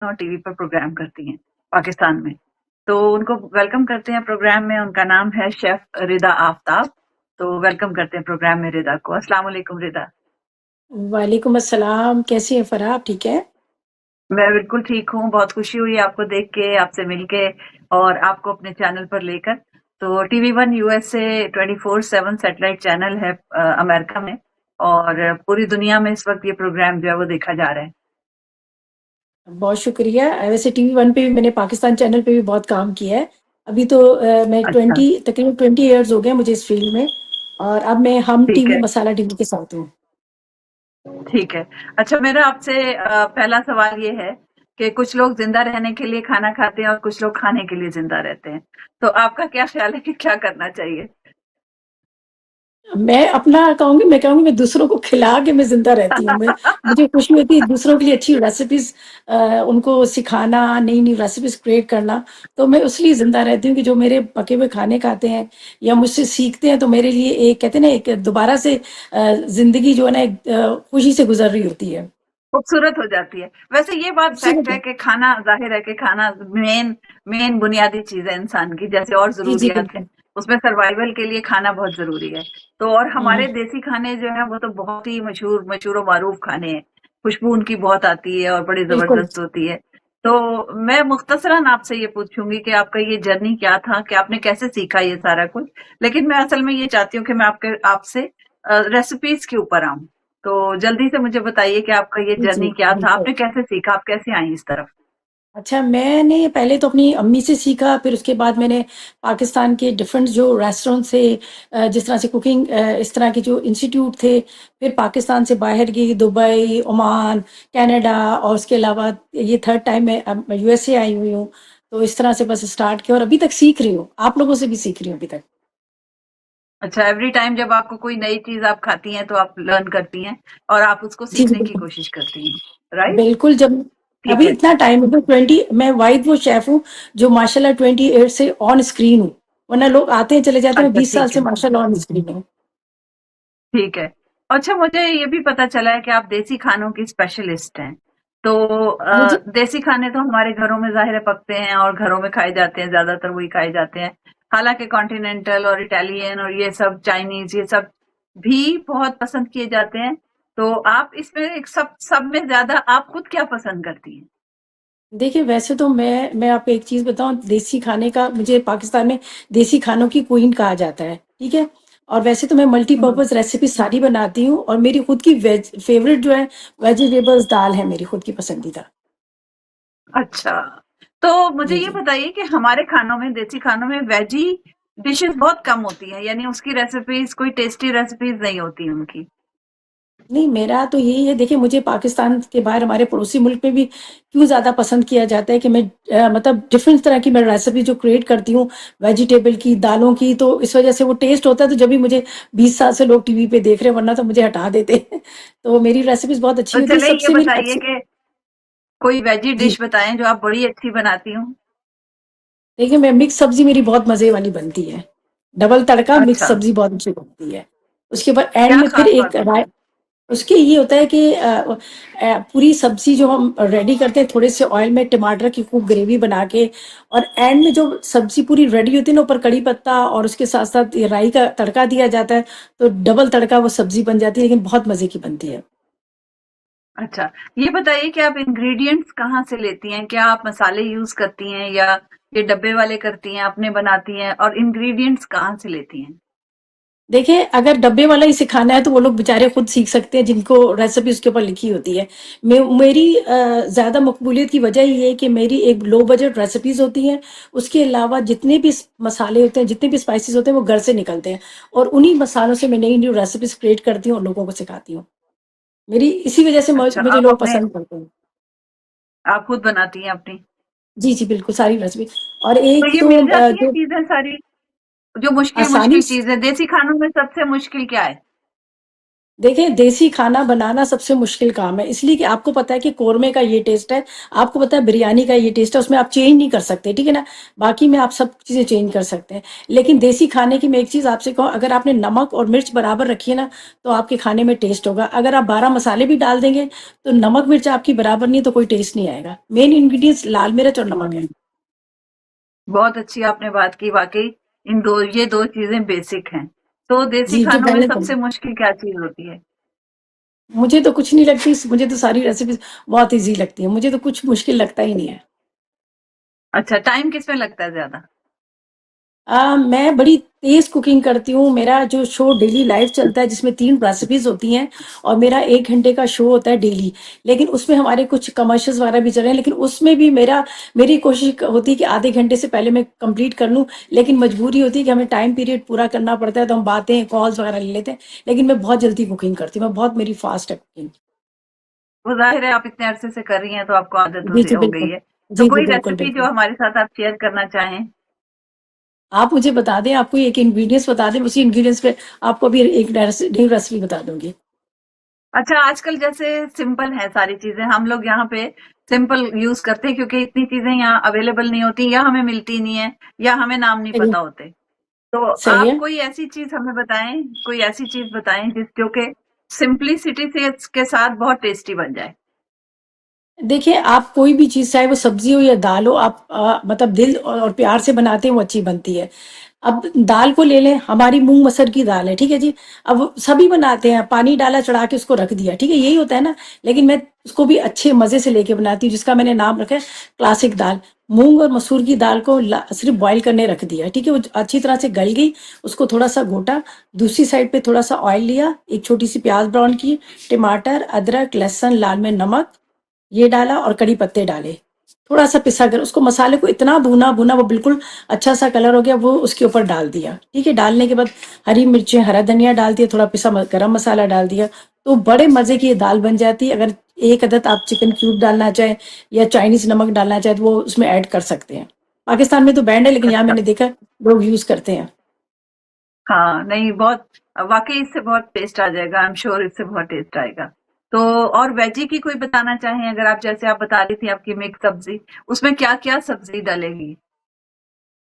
और टीवी पर प्रोग्राम करती हैं पाकिस्तान में। तो उनको वेलकम करते हैं प्रोग्राम में। उनका नाम है शेफ रिदा आफ्ताब। तो वेलकम करते हैं प्रोग्राम में रिदा को। अस्सलाम वालेकुम रिदा। वालेकुम अस्सलाम। कैसी हैं फराह, आप ठीक है? मैं बिल्कुल ठीक हूँ। बहुत खुशी हुई आपको देख के, आपसे मिलके और आपको अपने चैनल पर लेकर। तो टीवी 1 यूएसए 24/7 सैटेलाइट चैनल है अमेरिका में। और पूरी दुनिया में इस वक्त ये प्रोग्राम जो है वो देखा जा रहा है। बहुत शुक्रिया। वैसे टीवी वन पे भी मैंने पाकिस्तान चैनल पे भी बहुत काम किया है। अभी तो मैं अच्छा। तकरीबन 20 ईयर्स हो गए मुझे इस फील्ड में। और अब मैं हम ठीक टीवी है। मसाला टीवी के साथ हूँ। ठीक है। अच्छा, मेरा आपसे पहला सवाल ये है कि कुछ लोग जिंदा रहने के लिए खाना खाते हैं और कुछ लोग खाने के लिए जिंदा रहते हैं। तो आपका क्या ख्याल है कि क्या करना चाहिए? मैं अपना कहूँगी, मैं कहूँगी मैं दूसरों को खिला के मैं ज़िंदा रहती हूँ। मैं मुझे खुशी होती है दूसरों के लिए अच्छी रेसिपीज़ उनको सिखाना, नई-नई रेसिपीज़ क्रिएट करना। तो मैं इसलिए ज़िंदा रहती हूँ कि जो मेरे पके हुए खाने खाते हैं या मुझसे सीखते हैं, तो मेरे लिए एक कहते हैं ना, एक दोबारा से ज़िंदगी जो है ना, एक खुशी से गुज़र रही होती है। खूबसूरत हो जाती है। वैसे ये बात फैक्ट खूबसूरत है है। कि खाना, ज़ाहिर है कि खाना मेन मेन बुनियादी चीज़ है इंसान की, जैसे और जी, जी, ज़रूरियात हैं। बिल्कुल। उसमें सर्वाइवल के लिए खाना बहुत ज़रूरी है। तो और हुँ, हमारे देसी खाने जो हैं वो तो बहुत ही मशहूर मशहूर और मारूफ खाने हैं। खुशबू उनकी बहुत आती है और बड़ी बिल्कुल। ज़बरदस्त होती है। तो मैं मुख्तसरन आपसे ये पूछूँगी कि आपका ये जर्नी क्या था? कि आपने कैसे सीखा ये सारा कुछ? लेकिन मैं असल में ये चाहती हूँ कि मैं आपसे रेसिपीज़ के ऊपर आऊँ। तो जल्दी से मुझे बताइए कि आपका ये जी, जी, जर्नी क्या था? बिल्कुल। आपने कैसे सीखा? आप कैसे आई इस तरफ? अच्छा, मैंने पहले तो अपनी अम्मी से सीखा, फिर उसके बाद मैंने पाकिस्तान के डिफरेंट जो रेस्टोरेंट से जिस तरह से कुकिंग इस तरह के जो इंस्टीट्यूट थे, फिर पाकिस्तान से बाहर गई, दुबई, ओमान, कनाडा, और उसके अलावा ये थर्ड टाइम मैं अब यूएसए आई हुई हूँ। तो इस तरह से बस स्टार्ट किया और अभी तक सीख रही हूँ। आप लोगों से भी सीख रही हूँ अभी तक। अच्छा, एवरी टाइम जब आपको कोई नई चीज़ आप खाती हैं, तो आप लर्न करती हैं और आप उसको जी, जी, सीखने की बिल्कुल। कोशिश करती हैं, राइट? बिल्कुल, जब ठीक अभी है। इतना टाइम है, तो 20 मैं वाहिद वो शेफ़ हूँ, जो माशाल्लाह 28 से ऑन स्क्रीन हूँ। वरना लोग आते हैं, चले जाते हैं, मैं अच्छा, 20 साल ठीक से है, माशाल्लाह ऑन स्क्रीन हूँ। ठीक है। अच्छा, मुझे ये भी पता चला है कि आप देसी खानों की स्पेशलिस्ट हैं। तो मुझे देसी खाने तो हमारे घरों में ज़ाहिर है पकते हैं और घरों में खाए जाते हैं, ज़्यादातर वही खाए जाते हैं। हालाँकि कॉन्टिनेंटल और इटालियन और ये सब चाइनीज़ ये सब भी बहुत पसंद किए जाते हैं। तो आप इसमें एक सब सब में ज़्यादा आप खुद क्या पसंद करती हैं? देखिए, वैसे तो मैं आपको एक चीज़ बताऊँ, देसी खाने का मुझे पाकिस्तान में देसी खानों की क्वीन कहा जाता है, ठीक है? और वैसे तो मैं हुँ। मल्टीपर्पज़ रेसिपी सारी बनाती हूँ, और मेरी खुद की वेज फ़ेवरेट जो है, वेजिटेबल्स दाल है मेरी खुद की पसंदीदा। अच्छा, तो मुझे जी, ये जी। बताइए कि हमारे खानों में, देसी खानों में वेजी डिशेज़ बहुत कम होती हैं, यानी उसकी रेसिपीज़ कोई टेस्टी रेसिपीज़ नहीं होती उनकी। नहीं, मेरा तो यही है, देखिए मुझे पाकिस्तान के बाहर हमारे पड़ोसी मुल्क में भी क्यों ज़्यादा पसंद किया जाता है कि मैं मतलब डिफरेंट तरह की मैं रेसिपी जो क्रिएट करती हूँ, वेजिटेबल की, दालों की, तो इस वज़ह से वो टेस्ट होता है, तो जब भी मुझे 20 साल से लोग टीवी पे देख रहे हैं, वरना तो मुझे हटा देते हैं। तो मेरी रेसिपीज़ बहुत अच्छी तो होती है, चलिए ये सबसे मेरी बताइए अच्छी। कि कोई वेजी जी, डिश बताएँ जो आप बड़ी अच्छी बनाती हों? देखिए मैं मिक्स सब्ज़ी मेरी बहुत मज़े वाली बनती है। डबल तड़का मिक्स अच्छा, सब्ज़ी बहुत अच्छी बनती है। उसके बाद एंड क्या में फिर ख़ास एक बात होती राय। है? उसके ये होता है कि पूरी सब्ज़ी जो हम रेडी करते हैं, थोड़े से ऑयल में टमाटर की खूब ग्रेवी बना के, और एंड में जो सब्ज़ी पूरी रेडी होती है ना, ऊपर कड़ी पत्ता और उसके साथ-साथ ये राई का तड़का दिया जाता है, तो डबल तड़का वो सब्ज़ी बन जाती है, लेकिन बहुत मज़े की बनती है। अच्छा, ये बताइए कि आप इंग्रीडिएंट्स कहाँ से लेती हैं? क्या आप मसाले यूज़ करती हैं या ये डब्बे वाले करती हैं, अपने बनाती हैं, और इंग्रीडिएंट्स कहाँ से लेती हैं? देखिए, अगर डब्बे वाला ही सिखाना है, तो वो लोग बेचारे खुद सीख सकते हैं, जिनको रेसिपी उसके ऊपर लिखी होती है। मेरी ज़्यादा मकबूलियत की वजह ये है कि मेरी एक लो बजट रेसिपीज़ होती हैं, उसके अलावा जितने भी मसाले होते हैं, जितने भी स्पाइसेस होते हैं, वो घर से निकलते हैं, और उन्हीं मसालों से मैं नई-नई रेसिपीज़ क्रिएट करती हूँ और लोगों को सिखाती हूँ। मेरी इसी वजह से अच्छा, मुझे लोग पसंद करते हैं। आप खुद बनाती हैं अपनी? जी, जी, बिल्कुल, सारी रेसिपी। और तो एक ये तो मिल जाती हैं जो चीज़ें सारी? जो आसानी मुश्किल-मुश्किल चीज़ें, देसी खानों में सबसे मुश्किल क्या है? देखिए, देसी खाना बनाना सबसे मुश्किल काम है, इसलिए कि आपको पता है कि कोरमे का ये टेस्ट है, आपको पता है बिरयानी का ये टेस्ट है, उसमें आप चेंज नहीं कर सकते, ठीक है ना? बाकी में आप सब चीज़ें चेंज कर सकते हैं। लेकिन देसी खाने की मैं एक चीज़ आपसे कहूँ, अगर आपने नमक और मिर्च बराबर रखी है ना, तो आपके खाने में टेस्ट होगा। अगर आप 12 मसाले भी डाल देंगे, तो नमक मिर्च आपकी बराबर नहीं है, तो कोई टेस्ट नहीं आएगा। मेन इंग्रीडिएंट्स लाल मिर्च और नमक है। हम्म, बहुत अच्छी आपने बात की वाकई। ये दो चीजें बेसिक हैं। तो देसी जी, जो खानों में मैंने सबसे मुश्किल क्या चीज होती है? मुझे तो कुछ नहीं लगती, मुझे तो सारी रेसिपीज़ बहुत ईज़ी लगती हैं, मुझे तो कुछ मुश्किल लगता ही नहीं है। अच्छा, टाइम किसमें लगता है ज्यादा? मैं बड़ी तेज़ कुकिंग करती हूँ। मेरा जो शो डेली लाइफ चलता है जिसमें 3 रेसिपीज़ होती हैं और मेरा 1 घंटे का शो होता है डेली। लेकिन उसमें हमारे कुछ कमर्शियल्स वगैरह भी चल रहे हैं, लेकिन उसमें भी मेरी कोशिश होती है कि आधे घंटे से पहले मैं कंप्लीट कर लूँ। लेकिन मजबूरी होती है कि हमें टाइम पीरियड पूरा करना पड़ता है, तो हम बातें, कॉल्स वगैरह ले लेते हैं। लेकिन मैं बहुत जल्दी कुकिंग करती हूँ, मेरी फ़ास्ट है कुकिंग। वो ज़ाहिर है आप इतने अरसे से कर रही हैं तो आपको आदत जी, जी, हो गई बिल्कुल। है। तो जी, जी, कोई बिल्कुल, रेसिपी जो बिल्कुल। हमारे साथ आप शेयर करना चाहें? आप मुझे बता दें, आप कोई एक इंग्रीडिएंट्स बता दें, उसी इंग्रीडिएंट्स पे आपको अभी एक न्यू रेसिपी बता दूँगी। अच्छा, आजकल जैसे सिंपल है सारी चीज़ें, हम लोग यहाँ पे सिंपल यूज़ करते हैं क्योंकि इतनी चीज़ें यहाँ अवेलेबल नहीं होती या हमें मिलती नहीं है या हमें नाम नहीं सही पता होते। तो सही आप है। कोई ऐसी चीज़ हमें बताएँ, कोई ऐसी चीज़ बताएँ जिस जो कि सिंपलिसिटी से के साथ बहुत टेस्टी बन जाए? देखिए, आप कोई भी चीज़ चाहे वो सब्ज़ी हो या दाल हो, आप मतलब दिल और प्यार से बनाते हैं वो अच्छी बनती है। अब दाल को ले लें, हमारी मूँग मसर की दाल है, ठीक है जी? अब सभी बनाते हैं, पानी डाला, चढ़ा के उसको रख दिया, ठीक है? यही होता है ना? लेकिन मैं उसको भी अच्छे मज़े से लेके बनाती हूँ, जिसका मैंने नाम रखा है क्लासिक दाल। मूँग और मसूर की दाल को सिर्फ़ बॉयल करने रख दिया, ठीक है? वो अच्छी तरह से गल गई, उसको थोड़ा-सा घोटा, दूसरी साइड पे थोड़ा-सा ऑयल लिया, एक छोटी-सी प्याज़ ब्राउन की, टमाटर, अदरक, लहसुन, लाल मिर्च, नमक ये डाला और कड़ी पत्ते डाले। थोड़ा-सा पिसा कर उसको मसाले को इतना भूना-भूना वो बिल्कुल अच्छा-सा कलर हो गया, वो उसके ऊपर डाल दिया, ठीक है? डालने के बाद हरी मिर्चें, हरा धनिया डाल दिया, थोड़ा पिसा गरम मसाला डाल दिया, तो बड़े मज़े की ये दाल बन जाती है। अगर एक अदद आप चिकन क्यूब डालना चाहें या चाइनीज़ नमक डालना चाहें, तो वो उसमें ऐड कर सकते हैं। पाकिस्तान में तो बैंड है, लेकिन यहाँ अच्छा। मैंने देखा लोग यूज़ करते हैं। हाँ, नहीं बहुत वाक़ई इससे बहुत टेस्ट आ जाएगा, आई एम श्योर इससे बहुत टेस्ट आएगा। तो और वेजी की कोई बताना चाहें अगर आप जैसे आप बता रही थी आपकी मिक्स सब्ज़ी, उसमें क्या-क्या सब्ज़ी डलेगी?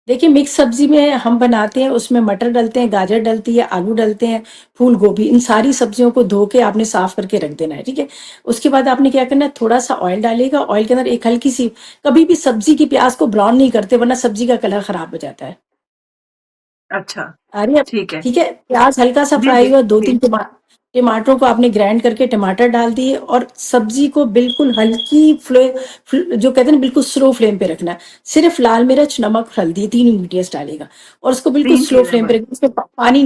देखिए, मिक्स सब्ज़ी में हम बनाते हैं, उसमें मटर डलते हैं, गाजर डलती है, आलू डलते हैं, फूल गोभी, इन सारी सब्जियों को धो के आपने साफ़ करके रख देना है, ठीक है? उसके बाद आपने क्या करना है, थोड़ा-सा ऑयल डालिएगा, ऑयल के अंदर एक हल्की-सी, कभी भी सब्ज़ी की प्याज़ को ब्राउन नहीं करते, वरना सब्ज़ी का कलर खराब हो जाता है। अच्छा, आ रही है? ठीक है। ठीक है? प्याज़ हल्का-सा जी, फ्राई जी, हुआ, जी। 2-3 टमाटरों को आपने ग्राइंड करके टमाटर डाल दिए और सब्ज़ी को बिल्कुल हल्की जो कहते हैं ना, बिल्कुल स्लो फ्लेम पे रखना है। सिर्फ़ लाल मिर्च, नमक, हल्दी 3 इंग्रीडिएंट्स डालिएगा और उसको बिल्कुल 3 स्लो चीज़ें फ्लेम पे बस। रखिए, उसमें प पानी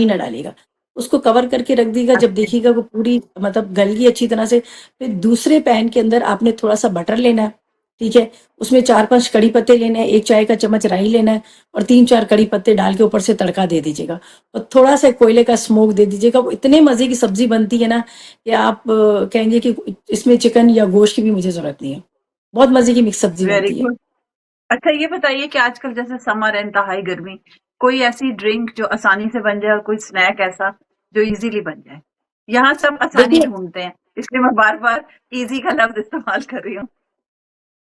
ना डालिएगा। उसको कवर करके रख दीजिएगा, जब अच्छा, देखिएगा वो पूरी मतलब गल गई अच्छी तरह से, फिर दूसरे पैन के अंदर आपने थोड़ा-सा बटर लेना है, ठीक है? उसमें 4-5 कड़ी पत्ते लेने हैं, 1 चाय का चम्मच राई लेना है और 3-4 कड़ी पत्ते डाल के ऊपर से तड़का दे दीजिएगा और थोड़ा-सा कोयले का स्मोक दे दीजिएगा। वो इतने मज़े की सब्ज़ी बनती है ना कि आप कहेंगे कि इसमें चिकन या गोश्त की भी मुझे ज़रूरत नहीं है। बहुत मज़े की मिक्स सब्ज़ी वेरी बनती है। गुड। अच्छा ये बताइए कि आजकल जैसे समर है, इंतहाई गर्मी, कोई ऐसी ड्रिंक जो आसानी से बन जाए और कोई स्नैक ऐसा जो इज़िली बन जाए? यहाँ सब आसानी देखिए ढूँढते हैं, इसलिए मैं बार-बार ईज़ी का लफ्ज़ इस्तेमाल कर रही हूँ।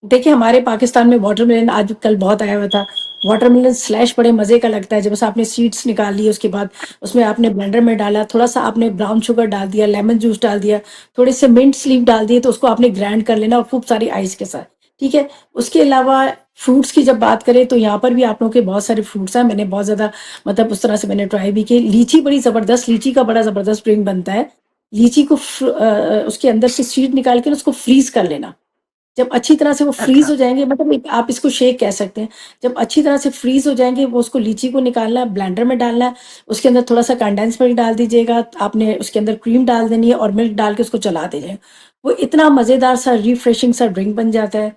देखिए, हमारे पाकिस्तान में वाटरमेलन आजकल बहुत आया हुआ था। वाटरमेलन स्लैश बड़े मज़े का लगता है। जब बस आपने सीड्स निकाल ली, उसके बाद उसमें आपने ब्लेंडर में डाला, थोड़ा-सा आपने ब्राउन शुगर डाल दिया, लेमन जूस डाल दिया, थोड़े से मिंट लीफ डाल दिए, तो उसको आपने ग्राइंड कर लेना और खूब सारी आइस के साथ, ठीक है? उसके अलावा फ्रूट्स की जब बात करें, तो यहाँ पर भी आप लोगों के बहुत सारे फ्रूट्स हैं। मैंने बहुत ज़्यादा मतलब उस तरह से मैंने ट्राई भी की। लीची का बड़ा ज़बरदस्त ड्रिंक बनता है। लीची को उसके अंदर से सीड निकाल के ना उसको फ्रीज़ कर लेना। जब अच्छी तरह से वो फ्रीज़ अच्छा, हो जाएँगे, मतलब एक आप इसको शेक कह सकते हैं। जब अच्छी तरह से फ्रीज़ हो जाएँगे, वो उसको लीची को निकालना है, ब्लेंडर में डालना है, उसके अंदर थोड़ा-सा कंडेंस मिल्क डाल दीजिएगा, आपने उसके अंदर क्रीम डाल देनी है और मिल्क डाल के उसको चला दीजिए। वो इतना मज़ेदार सा रिफ्रेशिंग सा ड्रिंक बन जाता है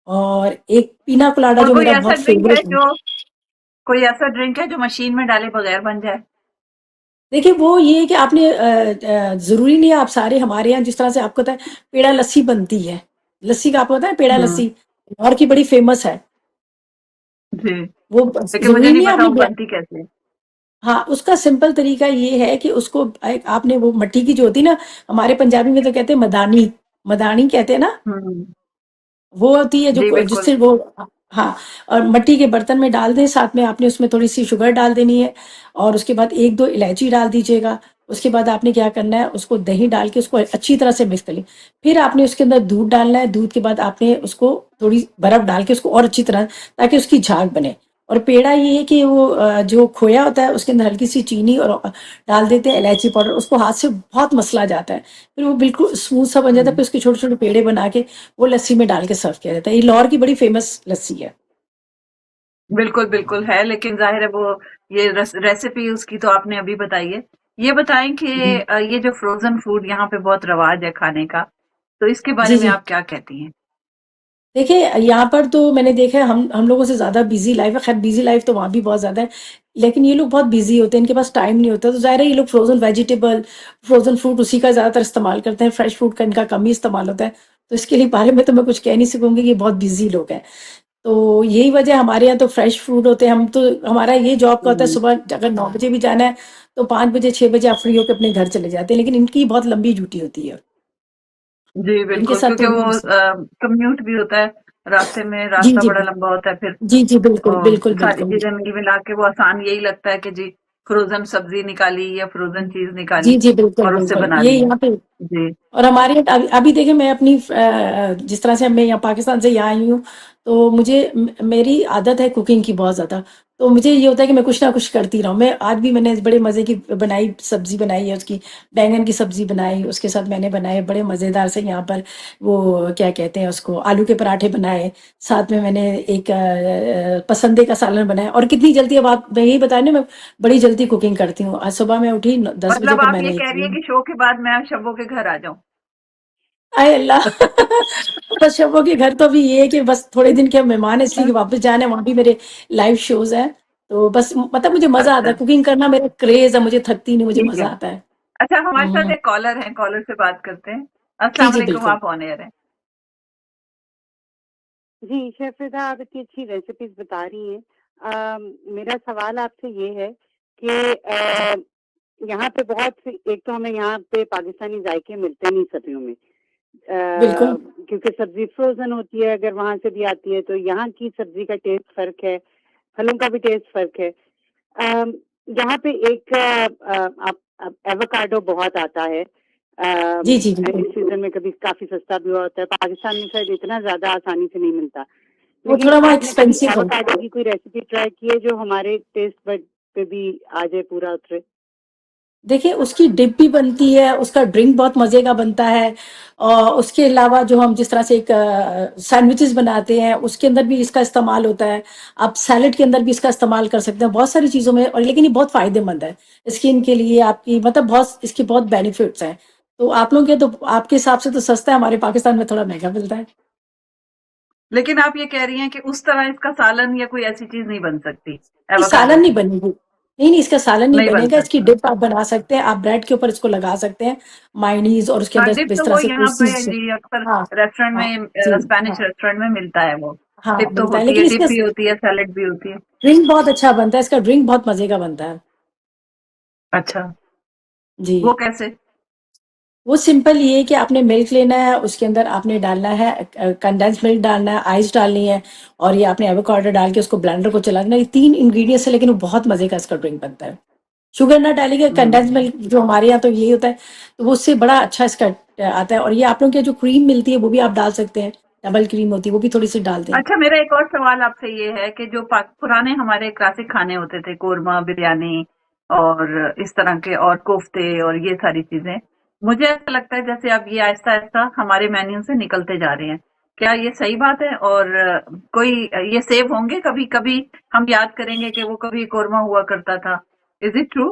और एक पीना कोलाडा और जो मेरा बहुत फ़ेवरेट है। कोई ऐसा ड्रिंक है जो मशीन में डाले बगैर बन जाए? देखिए, वो ये है कि आपने ज़रूरी नहीं है आप सारे हमारे यहाँ जिस तरह से आपको पता है पेड़ा लस्सी बनती है। लस्सी का आपको पता है पेड़ा हुँ, लस्सी, लाहौर की बड़ी फ़ेमस है। जी, वो लेकिन मुझे ज़रूरी नहीं नहीं है पता आपने वो बनती कैसे है? हाँ, उसका सिंपल तरीका ये है कि उसको आपने वो मट्टी की जो होती है ना, हमारे पंजाबी में तो कहते हैं मदानी, मदानी कहते हैं ना, हम्म। वो होती है जी जो बिल्कुल। जिससे वो, हाँ, और मिट्टी के बर्तन में डाल दें, साथ में आपने उसमें थोड़ी सी शुगर डाल देनी है, और उसके बाद एक दो इलायची डाल दीजिएगा। उसके बाद आपने क्या करना है, उसको दही डाल के उसको अच्छी तरह से मिक्स कर लें। फिर आपने उसके अंदर दूध डालना है, दूध के बाद आपने उसको थोड़ी बर्फ डाल के उसको और अच्छी तरह, ताकि उसकी झाग बने। और पेड़ा ये है कि वो जो खोया होता है उसके अंदर हल्की सी चीनी और डाल देते हैं, इलायची पाउडर, उसको हाथ से बहुत मसला जाता है, फिर वो बिल्कुल स्मूथ सा बन जाता है। हम्म। फिर उसके छोटे छोटे पेड़े बना के वो लस्सी में डाल के सर्व किया जाता है। ये लाहौर की बड़ी फेमस लस्सी है। बिल्कुल बिल्कुल है, लेकिन जाहिर है वो ये रेसिपी उसकी तो आपने अभी बताई है। ये बताएं कि जी ये जो फ्रोजन फूड यहाँ पे बहुत रवाज है खाने का, तो इसके बारे जी में जी। आप क्या कहती हैं? देखिए, यहाँ पर तो मैंने देखा है, हम लोगों से ज़्यादा बिजी लाइफ है। खैर बिजी लाइफ तो वहाँ भी बहुत ज़्यादा है, लेकिन ये लोग बहुत बिजी होते हैं, इनके पास टाइम नहीं होता, तो ज़ाहिर है ये लोग फ्रोजन वेजिटेबल, फ्रोजन फ्रूट उसी का ज़्यादातर इस्तेमाल करते हैं। फ्रेश फ्रूट का इनका कम ही इस्तेमाल होता है। तो इसके लिए बारे में तो मैं कुछ कह नहीं सकूंगी कि ये बहुत बिजी लोग हैं। तो यही वजह है, हमारे यहाँ तो फ्रेश फ्रूट होते हैं। हम तो, हमारा ये जॉब का होता है, हम्म। सुबह अगर 9 बजे भी जाना है तो 5 बजे 6 बजे आप फ्री होकर अपने घर चले जाते हैं, लेकिन इनकी बहुत लंबी ड्यूटी होती है। जी इनके बिल्कुल, साथ क्योंकि थोड़ी, वो कम्यूट भी होता है, रास्ते में जी रास्ता जी बड़ा लंबा होता है, फिर जी जी, बिल्कुल बिल्कुल सारी बिल्कुल। चीजें मिल मिला के वो आसान यही लगता है कि जी फ्रोजन सब्जी निकाली या फ्रोजन चीज जी निकाली जी, बिल्कुल और उससे बिल्कुल, बना ये लिया। यहाँ पे। जी। और हमारे यहाँ अभी देखिए, मैं अपनी जिस तरह से मैं यहाँ पाकिस्तान से यहाँ आई हूँ, तो मुझे मेरी आदत है कुकिंग की बहुत ज़्यादा। तो मुझे ये होता है कि मैं कुछ ना कुछ करती रहूँ। मैं आज भी मैंने बड़े मज़े की बनाई सब्जी बनाई है, उसकी बैंगन की सब्जी बनाई, उसके साथ मैंने बनाए बड़े मज़ेदार से यहाँ पर वो क्या कहते हैं उसको, आलू के पराठे बनाए। साथ में मैंने एक पसंदे का सालन बनाया। और कितनी जल्दी, अब आप, मैं यही बता रही हूँ, मैं बड़ी जल्दी कुकिंग करती हूँ। आज सुबह मैं उठी 10 बजे, मतलब फिर आप ये मैंने कह रही है किया। कि शो के बाद मैं शब्बों के घर आ जाऊं? आय अल्लाह! बस शबों के घर तो अभी ये है कि बस थोड़े दिन के हम मेहमान हैं, इसलिए कि वापस जाना है, वहाँ भी मेरे लाइव शोज़ हैं। तो बस मतलब मुझे मज़ा आता अच्छा, है, कुकिंग करना मेरा क्रेज़ है, मुझे थकती नहीं, मुझे ठीक है। मज़ा आता है। अच्छा, हमारे साथ हुँ, एक कॉलर है, कॉलर से बात करते हैं। जी, अस्सलाम जी, वालेकुम, बिल्कुल। आप ऑन एयर हैं। जी, शेफ़िज़ा आप इतनी अच्छी रेसिपीज़ बता रही हैं। मेरा सवाल आपसे ये है कि यहाँ पे बहुत सी, एक तो हमें यहाँ पे पाकिस्तानी ज़ायके मिलते नहीं सब्जियों में। बिल्कुल। क्योंकि सब्ज़ी फ्रोज़न होती है, अगर वहाँ से भी आती है, तो यहाँ की सब्ज़ी का टेस्ट फ़र्क है, फलों का भी टेस्ट फ़र्क है। अम, यहाँ पे एक आप एवोकाडो बहुत आता है। जी, जी, बिल्कुल। इस सीज़न में कभी काफ़ी सस्ता भी होता है। पाकिस्तान में शायद इतना ज़्यादा आसानी से नहीं मिलता। वो लेकिन थोड़ा वहाँ आपने कभी एक्सपेंसिव है। एवोकाडो की कोई रेसिपी ट्राई की है जो हमारे टेस्ट बड पे भी आ जाए, पूरा उतरे? देखिए, उसकी डिप भी बनती है, उसका ड्रिंक बहुत मज़े का बनता है। और उसके अलावा जो हम जिस तरह से एक सैंडविचेज़ बनाते हैं, उसके अंदर भी इसका इस्तेमाल होता है। आप सैलेड के अंदर भी इसका इस्तेमाल कर सकते हैं, बहुत सारी चीज़ों में। और लेकिन ये बहुत फ़ायदेमंद है, स्किन के लिए आपकी, मतलब बहुत इसके बहुत बेनिफिट्स हैं। तो आप लोगों के तो, आपके हिसाब से तो सस्ता है, हमारे पाकिस्तान में थोड़ा महँगा मिलता है। लेकिन आप ये कह रही हैं कि उस तरह इसका सालन या कोई ऐसी चीज़ नहीं बन सकती नहीं, एवोकाडो सालन नहीं की? बनेगी। नहीं, नहीं, इसका सालन नहीं नहीं बन बनेगा, इसकी सकती। डिप आप बना सकते हैं, आप ब्रेड के ऊपर इसको लगा सकते हैं, मायोनीज़, और उसके हाँ, अंदर डिप इस तो तरह वो से यहाँ जूसी पे से। जी अक्सर हाँ, रेस्टोरेंट हाँ, में, जी, स्पेनिश हाँ, रेस्टोरेंट में मिलता है वो। हाँ, डिप तो मिलता है, होती है, लेकिन डिप इसका भी होती है, सैलेड भी होती है। ड्रिंक बहुत अच्छा बनता है, इसका ड्रिंक बहुत मज़े का बनता है। अच्छा, जी। वो कैसे? वो सिंपल ये है कि आपने मिल्क लेना है, उसके अंदर आपने डालना है कंडेंस्ड मिल्क डालना है, आइस डालनी है, और ये आपने एवोकाडो डाल के उसको ब्लेंडर को चलाना है। ये 3 इंग्रीडिएंट्स है, लेकिन वो बहुत मज़े का इसका ड्रिंक बनता है। शुगर ना डालिएगा, कंडेंस्ड हम्म। मिल्क जो हमारे यहाँ तो यही होता है, तो वो उससे बड़ा अच्छा इसका आता है। और ये आप लोगों के जो क्रीम मिलती है वो भी आप डाल सकते हैं, डबल क्रीम होती है, वो भी थोड़ी-सी डाल दें। अच्छा, मेरा एक और सवाल आपसे ये है कि जो पुराने हमारे क्लासिक खाने होते थे, कोरमा, बिरयानी और इस तरह के, और कोफ्ते और ये सारी चीजें, मुझे ऐसा लगता है जैसे अब ये आहिस्ता आहिस्ता हमारे मेन्यू से निकलते जा रहे हैं। क्या ये सही बात है? और कोई ये सेव होंगे कभी कभी? हम याद करेंगे कि वो कभी कोरमा हुआ करता था। Is it true?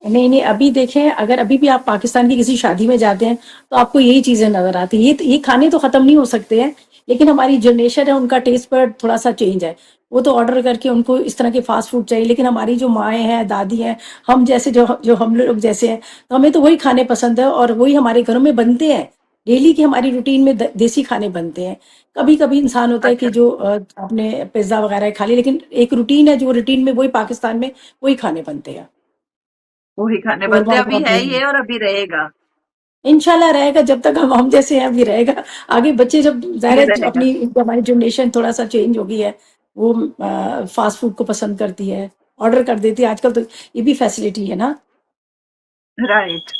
नहीं, नहीं, अभी देखें, अगर अभी भी आप पाकिस्तान की किसी शादी में जाते हैं, तो आपको यही चीज़ें नज़र आती हैं। ये खाने तो ख़त्म नहीं हो सकते हैं, लेकिन हमारी जनरेशन है, उनका टेस्ट बड थोड़ा-सा चेंज है। वो तो ऑर्डर करके उनको इस तरह के फ़ास्ट फूड चाहिए, लेकिन हमारी जो माएँ हैं, दादी हैं, हम जैसे जो हम लोग जैसे हैं, तो हमें तो वही खाने पसंद है और वही हमारे घरों में बनते हैं। डेली की हमारी रूटीन में देसी खाने बनते हैं। कभी कभी इंसान होता है कि अच्छा, जो आपने पिज्ज़ा वगैरह खा ली, लेकिन एक रूटीन है, जो रूटीन में वही पाकिस्तान में वही खाने बनते हैं। वही खाने बनते कोरमा हैं, वोरमा अभी है भी ये और अभी रहेगा, इंशाल्लाह रहेगा, जब तक हम जैसे हैं अभी रहेगा। आगे बच्चे जब ज़ाहिर ये है रहेगा। अपनी हमारी जनरेशन थोड़ा सा चेंज हो गई है, वो फास्ट फूड को पसंद करती है, ऑर्डर कर देती है आजकल, तो ये भी फैसिलिटी है ना। राइट।